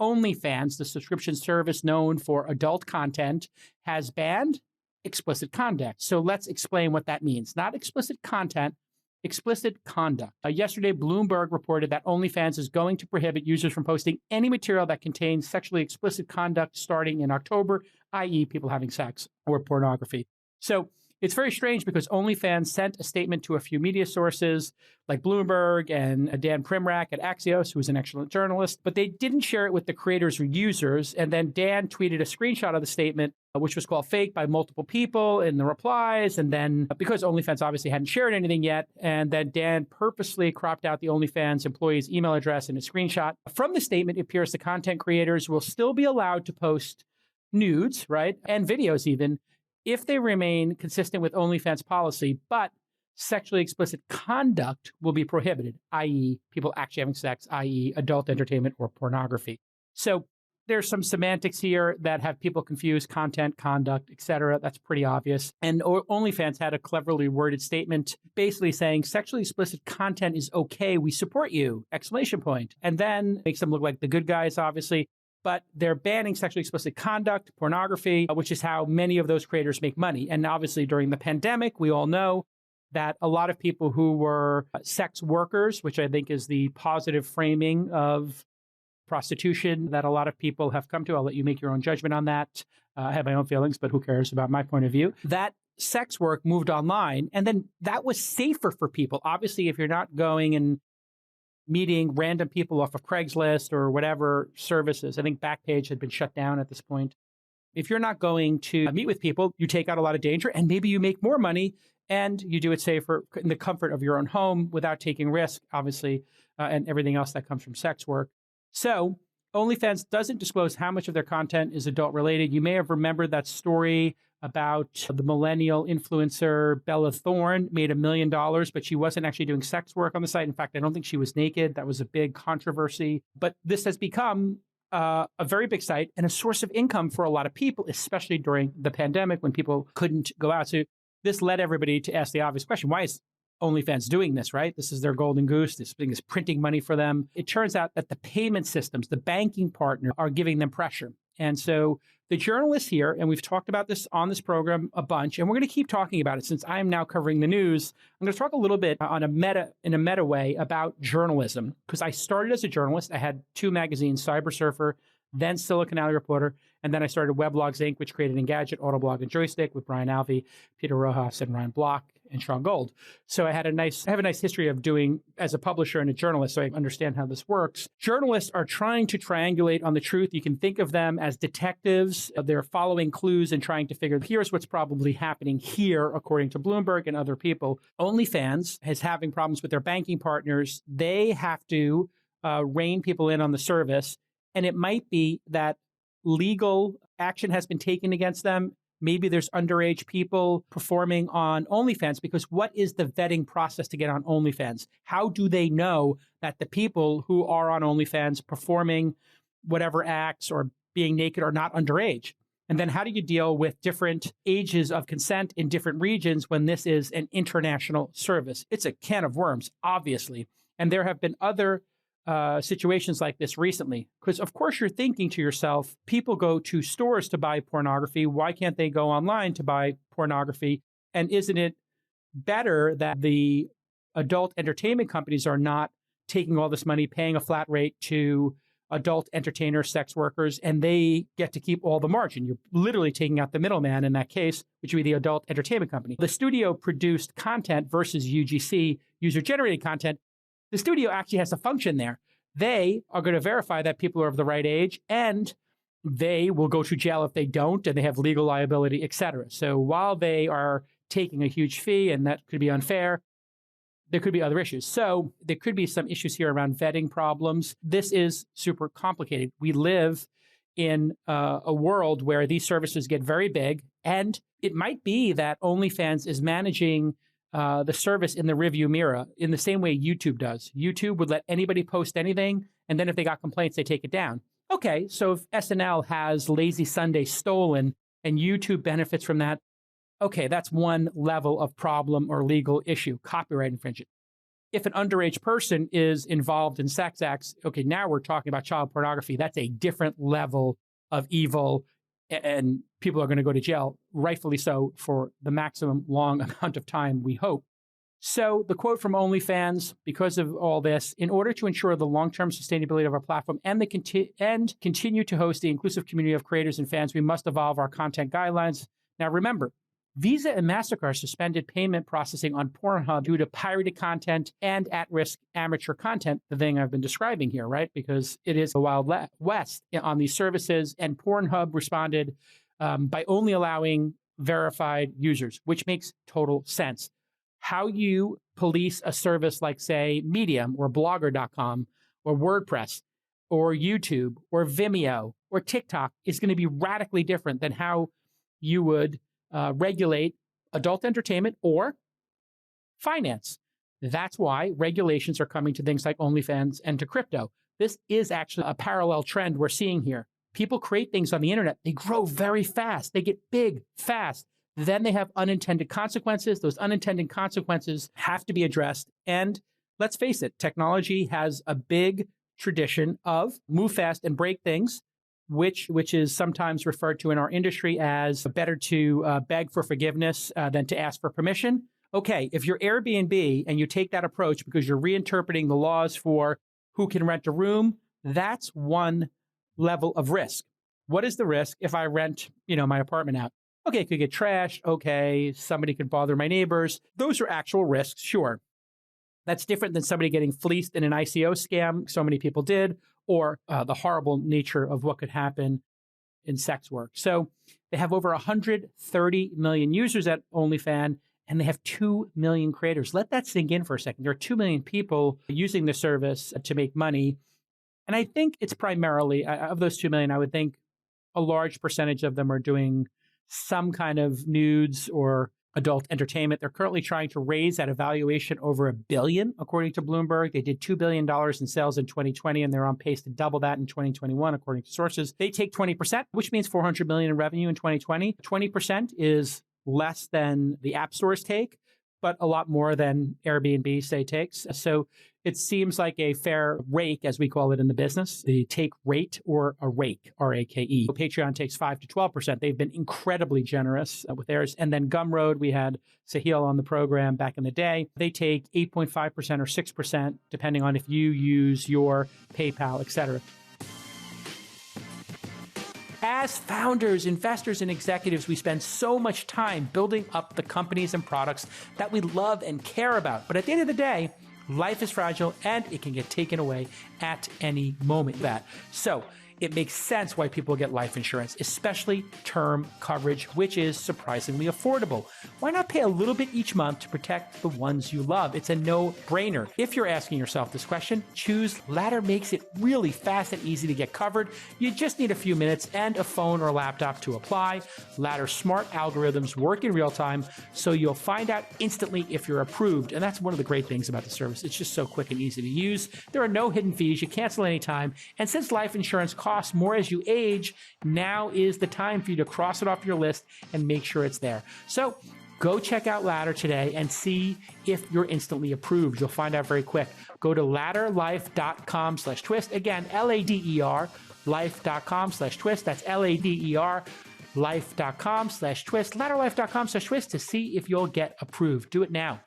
OnlyFans, the subscription service known for adult content, has banned explicit conduct. So let's explain what that means. Not explicit content, explicit conduct. Yesterday, Bloomberg reported that OnlyFans is going to prohibit users from posting any material that contains sexually explicit conduct starting in October, i.e. people having sex or pornography. So it's very strange because OnlyFans sent a statement to a few media sources like Bloomberg and Dan Primrak at Axios, who is an excellent journalist, but they didn't share it with the creators or users. And then Dan tweeted a screenshot of the statement, which was called fake by multiple people in the replies. And then because OnlyFans obviously hadn't shared anything yet, and then Dan purposely cropped out the OnlyFans employee's email address in a screenshot. From the statement, it appears the content creators will still be allowed to post nudes, right, and videos even, if they remain consistent with OnlyFans policy, but sexually explicit conduct will be prohibited, i.e. people actually having sex, i.e. adult entertainment or pornography. So there's some semantics here that have people confuse content, conduct, etc. That's pretty obvious. And OnlyFans had a cleverly worded statement basically saying sexually explicit content is okay. We support you, exclamation point. And then makes them look like the good guys, obviously. But they're banning sexually explicit conduct, pornography, which is how many of those creators make money. And obviously during the pandemic, we all know that a lot of people who were sex workers, which I think is the positive framing of prostitution that a lot of people have come to. I'll let you make your own judgment on that. I have my own feelings, but who cares about my point of view? That sex work moved online, and then that was safer for people. Obviously, if you're not going and meeting random people off of Craigslist or whatever services. I think Backpage had been shut down at this point. If you're not going to meet with people, you take out a lot of danger and maybe you make more money and you do it safer in the comfort of your own home without taking risk, obviously, and everything else that comes from sex work. So OnlyFans doesn't disclose how much of their content is adult related. You may have remembered that story about the millennial influencer Bella Thorne made $1 million, but she wasn't actually doing sex work on the site. In fact, I don't think she was naked. That was a big controversy. But this has become a very big site and a source of income for a lot of people, especially during the pandemic when people couldn't go out. So this led everybody to ask the obvious question, why is OnlyFans doing this, right? This is their golden goose. This thing is printing money for them. It turns out that the payment systems, the banking partner, are giving them pressure. And so the journalists here, and we've talked about this on this program a bunch, and we're going to keep talking about it since I am now covering the news. I'm going to talk a little bit in a meta way about journalism, because I started as a journalist. I had 2 magazines, Cyber Surfer, then Silicon Alley Reporter, and then I started Weblogs Inc., which created Engadget, Autoblog, and Joystick with Brian Alvey, Peter Rojas, and Ryan Block, and Sean Gold. So I have a nice history of doing as a publisher and a journalist, so I understand how this works. Journalists are trying to triangulate on the truth. You can think of them as detectives. They're following clues and trying to figure, here's what's probably happening here, according to Bloomberg and other people. OnlyFans is having problems with their banking partners. They have to rein people in on the service, and it might be that legal action has been taken against them. Maybe there's underage people performing on OnlyFans, because what is the vetting process to get on OnlyFans? How do they know that the people who are on OnlyFans performing whatever acts or being naked are not underage? And then how do you deal with different ages of consent in different regions when this is an international service? It's a can of worms, obviously. And there have been other situations like this recently, because of course you're thinking to yourself, people go to stores to buy pornography. Why can't they go online to buy pornography? And isn't it better that the adult entertainment companies are not taking all this money, paying a flat rate to adult entertainers, sex workers, and they get to keep all the margin? You're literally taking out the middleman in that case, which would be the adult entertainment company. The studio produced content versus UGC, user-generated content. The studio actually has a function there. They are going to verify that people are of the right age, and they will go to jail if they don't, and they have legal liability, et cetera. So while they are taking a huge fee, and that could be unfair, there could be other issues. So there could be some issues here around vetting problems. This is super complicated. We live in a world where these services get very big, and it might be that OnlyFans is managing the service in the rearview mirror in the same way YouTube does. YouTube would let anybody post anything, and then if they got complaints, they take it down. Okay, so if SNL has Lazy Sunday stolen and YouTube benefits from that, okay, that's one level of problem or legal issue, copyright infringement. if an underage person is involved in sex acts, okay, now we're talking about child pornography. That's a different level of evil, and people are going to go to jail, rightfully so, for the maximum long amount of time, we hope. So the quote from OnlyFans, because of all this, in order to ensure the long-term sustainability of our platform and continue to host the inclusive community of creators and fans, we must evolve our content guidelines. Now, remember, Visa and MasterCard suspended payment processing on Pornhub due to pirated content and at-risk amateur content, the thing I've been describing here, right? Because it is the Wild West on these services, and Pornhub responded by only allowing verified users, which makes total sense. How you police a service like, say, Medium or Blogger.com or WordPress or YouTube or Vimeo or TikTok is going to be radically different than how you would regulate adult entertainment or finance. That's why regulations are coming to things like OnlyFans and to crypto. This is actually a parallel trend we're seeing here. People create things on the internet. They grow very fast. They get big fast. Then they have unintended consequences. Those unintended consequences have to be addressed. And let's face it, technology has a big tradition of move fast and break things, which is sometimes referred to in our industry as better to beg for forgiveness than to ask for permission. Okay, if you're Airbnb and you take that approach because you're reinterpreting the laws for who can rent a room, that's one level of risk. What is the risk if I rent, my apartment out? Okay, it could get trashed. Okay, somebody could bother my neighbors. Those are actual risks, sure. That's different than somebody getting fleeced in an ICO scam, so many people did, or the horrible nature of what could happen in sex work. So they have over 130 million users at OnlyFans, and they have 2 million creators. Let that sink in for a second. There are 2 million people using the service to make money. And I think it's primarily, of those 2 million, I would think a large percentage of them are doing some kind of nudes or adult entertainment. They're currently trying to raise that valuation over $1 billion, according to Bloomberg. They did $2 billion in sales in 2020, and they're on pace to double that in 2021, according to sources. They take 20%, which means $400 million in revenue in 2020. 20% is less than the app stores take, but a lot more than Airbnb, say, takes. So it seems like a fair rake, as we call it in the business, the take rate or a rake, R-A-K-E. Patreon takes 5 to 12%. They've been incredibly generous with theirs. And then Gumroad, we had Sahil on the program back in the day. They take 8.5% or 6%, depending on if you use your PayPal, et cetera. As founders, investors, and executives, we spend so much time building up the companies and products that we love and care about. But at the end of the day, life is fragile and it can get taken away at any moment. So it makes sense why people get life insurance, especially term coverage, which is surprisingly affordable. Why not pay a little bit each month to protect the ones you love? It's a no-brainer. If you're asking yourself this question, choose Ladder. Makes it really fast and easy to get covered. You just need a few minutes and a phone or laptop to apply. Ladder's smart algorithms work in real time, so you'll find out instantly if you're approved. And that's one of the great things about the service. It's just so quick and easy to use. There are no hidden fees. You cancel anytime. And since life insurance costs more as you age, now is the time for you to cross it off your list and make sure it's there. So go check out Ladder today and see if you're instantly approved. You'll find out very quick. Go to ladderlife.com/twist. Again, LADER, life.com/twist. That's LADER, life.com/twist. Ladderlife.com/twist to see if you'll get approved. Do it now.